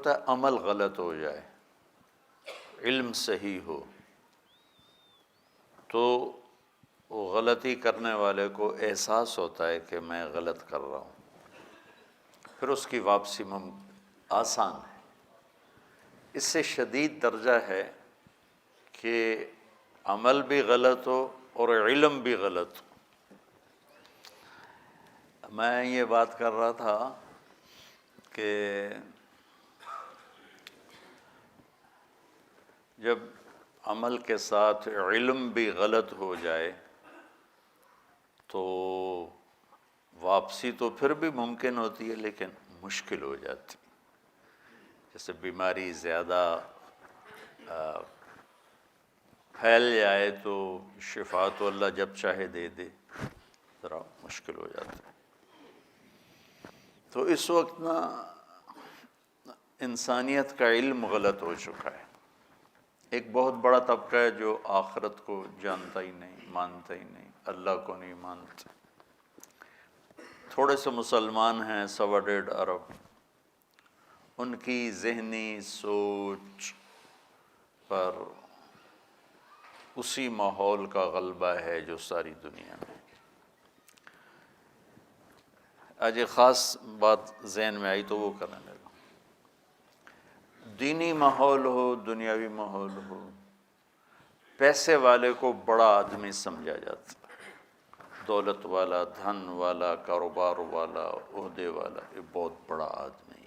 ہوتا ہے عمل غلط ہو جائے، علم صحیح ہو تو وہ غلطی کرنے والے کو احساس ہوتا ہے کہ میں غلط کر رہا ہوں، پھر اس کی واپسی آسان ہے۔ اس سے شدید درجہ ہے کہ عمل بھی غلط ہو اور علم بھی غلط ہو۔ میں یہ بات کر رہا تھا کہ جب عمل کے ساتھ علم بھی غلط ہو جائے تو واپسی تو پھر بھی ممکن ہوتی ہے لیکن مشکل ہو جاتی، جیسے بیماری زیادہ پھیل جائے تو شفا تو اللہ جب چاہے دے دے، ذرا مشکل ہو جاتا ہے۔ تو اس وقت نا انسانیت کا علم غلط ہو چکا ہے۔ ایک بہت بڑا طبقہ ہے جو آخرت کو جانتا ہی نہیں، مانتا ہی نہیں، اللہ کو نہیں مانتا۔ تھوڑے سے مسلمان ہیں 1.25 ارب، ان کی ذہنی سوچ پر اسی ماحول کا غلبہ ہے جو ساری دنیا میں۔ آج ایک خاص بات ذہن میں آئی تو وہ کرنے لگا۔ دینی ماحول ہو، دنیاوی ماحول ہو، پیسے والے کو بڑا آدمی سمجھا جاتا ہے، دولت والا، دھن والا، کاروبار والا، عہدے والا، یہ بہت بڑا آدمی،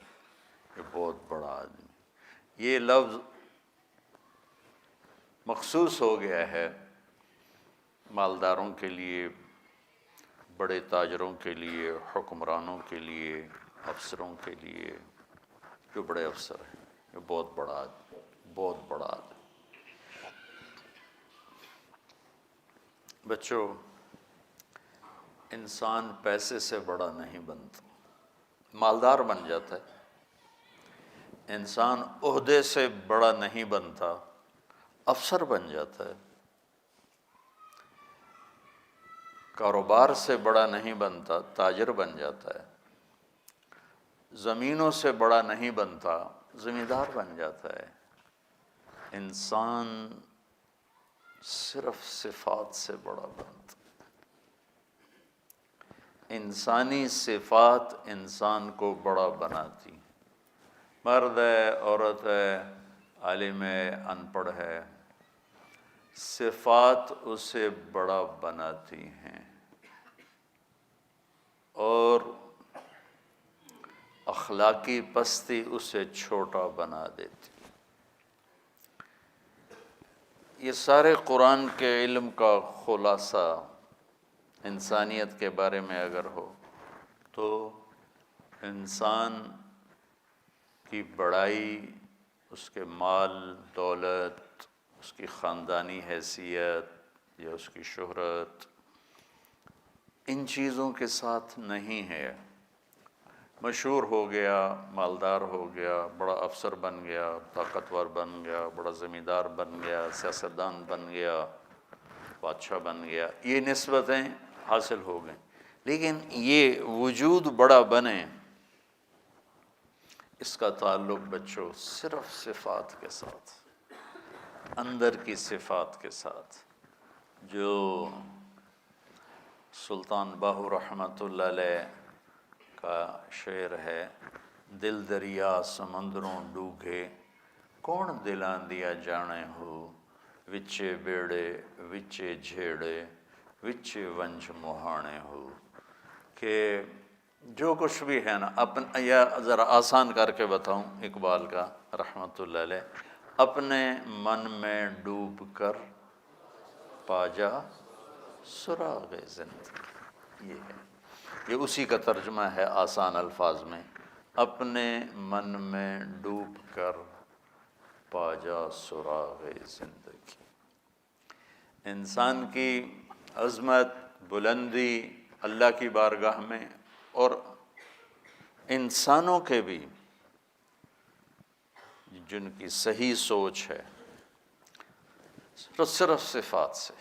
یہ بہت بڑا آدمی۔ یہ لفظ مخصوص ہو گیا ہے مالداروں کے لیے، بڑے تاجروں کے لیے، حکمرانوں کے لیے، افسروں کے لیے، جو بڑے افسر ہیں، یہ بہت بڑا آدمی، بہت بڑا آدمی۔ بچوں، انسان پیسے سے بڑا نہیں بنتا، مالدار بن جاتا ہے۔ انسان عہدے سے بڑا نہیں بنتا، افسر بن جاتا ہے۔ کاروبار سے بڑا نہیں بنتا، تاجر بن جاتا ہے۔ زمینوں سے بڑا نہیں بنتا، زمیندار بن جاتا ہے۔ انسان صرف صفات سے بڑا بنتا۔ انسانی صفات انسان کو بڑا بناتی، مرد ہے، عورت ہے، عالم ہے، ان پڑھ ہے، صفات اسے بڑا بناتی ہیں اور اخلاقی پستی اسے چھوٹا بنا دیتی۔ یہ سارے قرآن کے علم کا خلاصہ انسانیت کے بارے میں اگر ہو تو انسان کی بڑائی، اس کے مال دولت، اس کی خاندانی حیثیت یا اس کی شہرت، ان چیزوں کے ساتھ نہیں ہے۔ مشہور ہو گیا، مالدار ہو گیا، بڑا افسر بن گیا، طاقتور بن گیا، بڑا زمیندار بن گیا، سیاستدان بن گیا، بادشاہ بن گیا، یہ نسبتیں حاصل ہو گئیں، لیکن یہ وجود بڑا بنے، اس کا تعلق بچوں صرف صفات کے ساتھ، اندر کی صفات کے ساتھ۔ جو سلطان باہو رحمۃ اللہ علیہ کا شعر ہے، دل دریا سمندروں ڈوگے، کون دلاں دیا جانے ہو، وچے بیڑے وچے جھیڑے، وچے ونج مہانے ہو، کہ جو کچھ بھی ہے نا، یا ذرا آسان کر کے بتاؤں اقبال کا رحمۃ اللہ علیہ، اپنے من میں ڈوب کر پا جا سراغ زندگی، یہ ہے، یہ اسی کا ترجمہ ہے آسان الفاظ میں، اپنے من میں ڈوب کر پا جا سراغ زندگی۔ انسان کی عظمت، بلندی اللہ کی بارگاہ میں، اور انسانوں کے بھی جن کی صحیح سوچ ہے، صرف صفات سے۔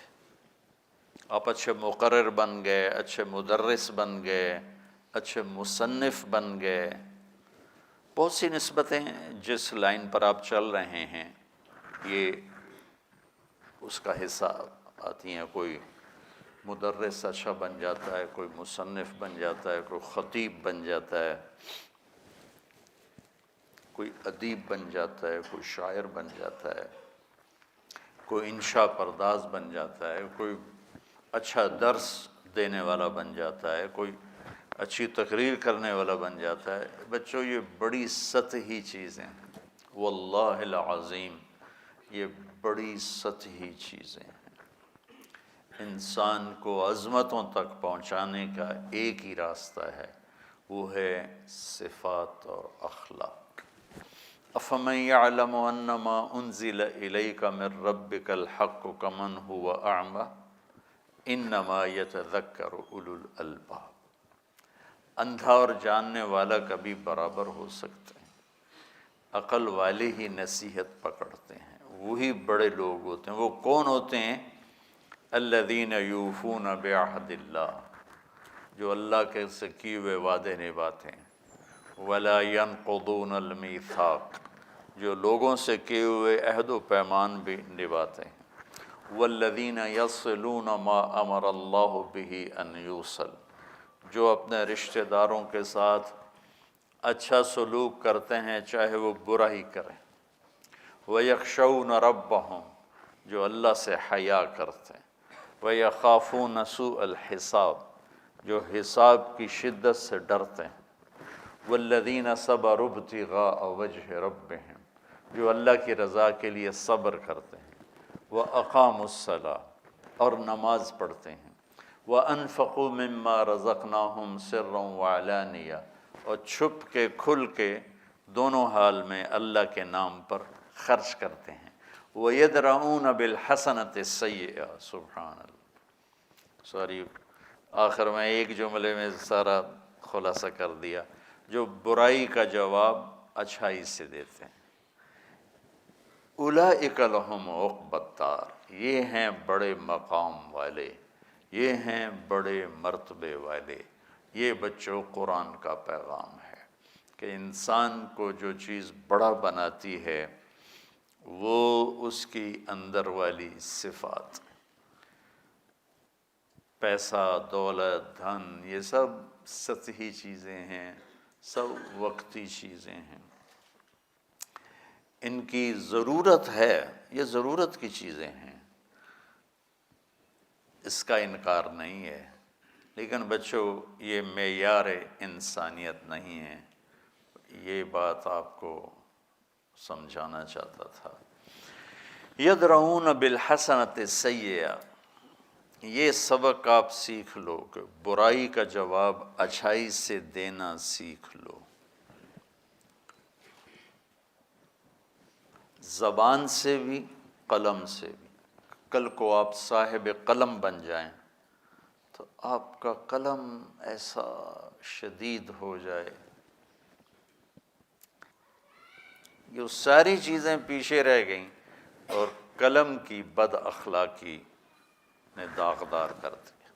آپ اچھے مقرر بن گئے، اچھے مدرس بن گئے، اچھے مصنف بن گئے، بہت سی نسبتیں جس لائن پر آپ چل رہے ہیں یہ اس کا حصہ آتی ہیں. کوئی مدرس اچھا بن جاتا ہے، کوئی مصنف بن جاتا ہے، کوئی خطیب بن جاتا ہے، کوئی ادیب بن جاتا ہے، کوئی شاعر بن جاتا ہے، کوئی انشاء پرداز بن جاتا ہے، کوئی اچھا درس دینے والا بن جاتا ہے، کوئی اچھی تقریر کرنے والا بن جاتا ہے. بچوں یہ بڑی سطحی چیزیں ہیں، واللہ العظیم یہ بڑی سطحی چیزیں ہیں. انسان کو عظمتوں تک پہنچانے کا ایک ہی راستہ ہے، وہ ہے صفات اور اخلاق. افمن یعلم انما انزل الیک من ربک الحق کمن هو اعمی انما یتذکر اولو الالباب. اندھا اور جاننے والا کبھی برابر ہو سکتے ہیں؟ عقل والے ہی نصیحت پکڑتے ہیں، وہی بڑے لوگ ہوتے ہیں. وہ کون ہوتے ہیں؟ الذین یوفون بعہد اللہ، جو اللہ کے سے کیے ہوئے وعدے نبھاتے ہیں. ولا ینقضون المیثاق، جو لوگوں سے کیے ہوئے عہد و پیمان بھی نبھاتے ہیں. والذین یصلون ما امر اللہ بہ ان یوصل، جو اپنے رشتہ داروں کے ساتھ اچھا سلوک کرتے ہیں چاہے وہ برا ہی کریں. وَيَخْشَوْنَ رَبَّهُمْ، جو اللہ سے حیا کرتے ہیں. وَيَخَافُونَ سُوءَ الْحِسَابِ، جو حساب کی شدت سے ڈرتے ہیں. وَالَّذِينَ صَبَرُوا ابْتِغَاءَ وَجْهِ رَبِّهِمْ، جو اللہ کی رضا کے لیے صبر کرتے ہیں. وَأَقَامُوا الصَّلَاةَ، اور نماز پڑھتے ہیں. وَأَنفَقُوا مِمَّا رَزَقْنَاهُمْ سِرًّا وَعَلَانِيَةً، اور چھپ کے کھل کے دونوں حال میں اللہ کے نام پر خرچ کرتے ہیں. وَيَدْرَؤُونَ بِالْحَسَنَةِ السَّيِّئَةَ، سبحان اللہ. سوری، آخر میں ایک جملے میں سارا خلاصہ کر دیا. جو برائی کا جواب اچھائی سے دیتے ہیں. اولئک لہم عقبی الدار، یہ ہیں بڑے مقام والے، یہ ہیں بڑے مرتبے والے. یہ بچوں قرآن کا پیغام ہے کہ انسان کو جو چیز بڑا بناتی ہے وہ اس کی اندر والی صفات. پیسہ، دولت، دھن، یہ سب سطحی چیزیں ہیں، سب وقتی چیزیں ہیں. ان کی ضرورت ہے، یہ ضرورت کی چیزیں ہیں، اس کا انکار نہیں ہے. لیکن بچوں یہ معیار انسانیت نہیں ہے. یہ بات آپ کو سمجھانا چاہتا تھا. یدرؤون بالحسنۃ السیئہ، یہ سبق آپ سیکھ لو کہ برائی کا جواب اچھائی سے دینا سیکھ لو. زبان سے بھی، قلم سے بھی. کل کو آپ صاحب قلم بن جائیں تو آپ کا قلم ایسا شدید ہو جائے، یہ ساری چیزیں پیچھے رہ گئیں اور قلم کی بد اخلاقی نے داغدار کر دیا.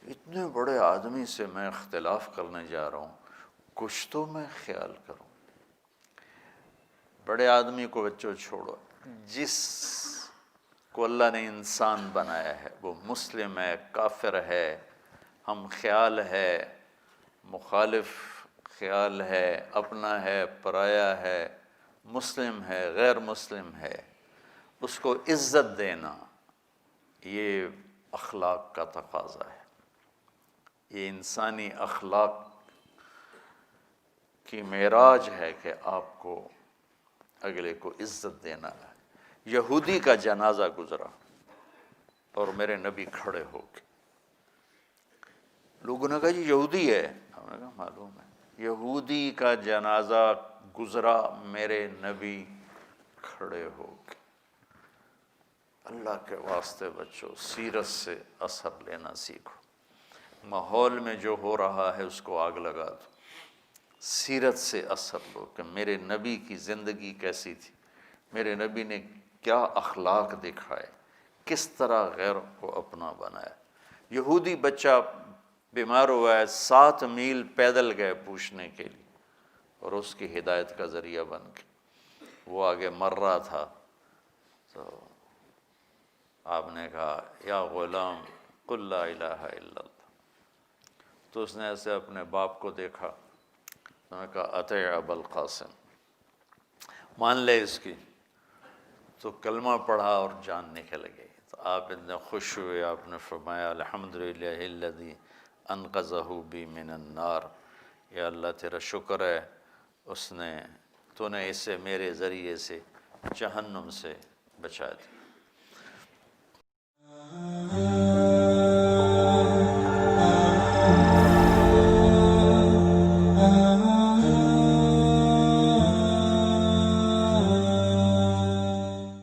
اتنے بڑے آدمی سے میں اختلاف کرنے جا رہا ہوں، کچھ تو میں خیال کروں. بڑے آدمی کو بچوں چھوڑو، جس کو اللہ نے انسان بنایا ہے وہ مسلم ہے، کافر ہے، ہم خیال ہے، مخالف خیال ہے، اپنا ہے، پرایا ہے، مسلم ہے، غیر مسلم ہے، اس کو عزت دینا یہ اخلاق کا تقاضا ہے. یہ انسانی اخلاق کی معراج ہے کہ آپ کو اگلے کو عزت دینا ہے. یہودی کا جنازہ گزرا اور میرے نبی کھڑے ہو کے، لوگوں نے کہا جی یہودی ہے، ہم نے کہا معلوم ہے. یہودی کا جنازہ گزرا، میرے نبی کھڑے ہو کے. اللہ کے واسطے بچوں سیرت سے اثر لینا سیکھو. ماحول میں جو ہو رہا ہے اس کو آگ لگا دو، سیرت سے اثر لو کہ میرے نبی کی زندگی کیسی تھی، میرے نبی نے کیا اخلاق دکھائے، کس طرح غیروں کو اپنا بنایا. یہودی بچہ بیمار ہوا ہے، 7 میل پیدل گئے پوچھنے کے لیے، اور اس کی ہدایت کا ذریعہ بن کے وہ آگے مر رہا تھا، تو آپ نے کہا یا غلام قل لا الہ الا اللہ، تو اس نے ایسے اپنے باپ کو دیکھا، انہوں نے کہا اطیع ابا القاسم، مان لے اس کی، تو کلمہ پڑھا اور جان نکل گئی۔ تو آپ اتنے خوش ہوئے، آپ نے فرمایا الحمدللہ الذی انقذہ بی من النار، یا اللہ تیرا شکر ہے تو نے اسے میرے ذریعے سے جہنم سے بچا دیا۔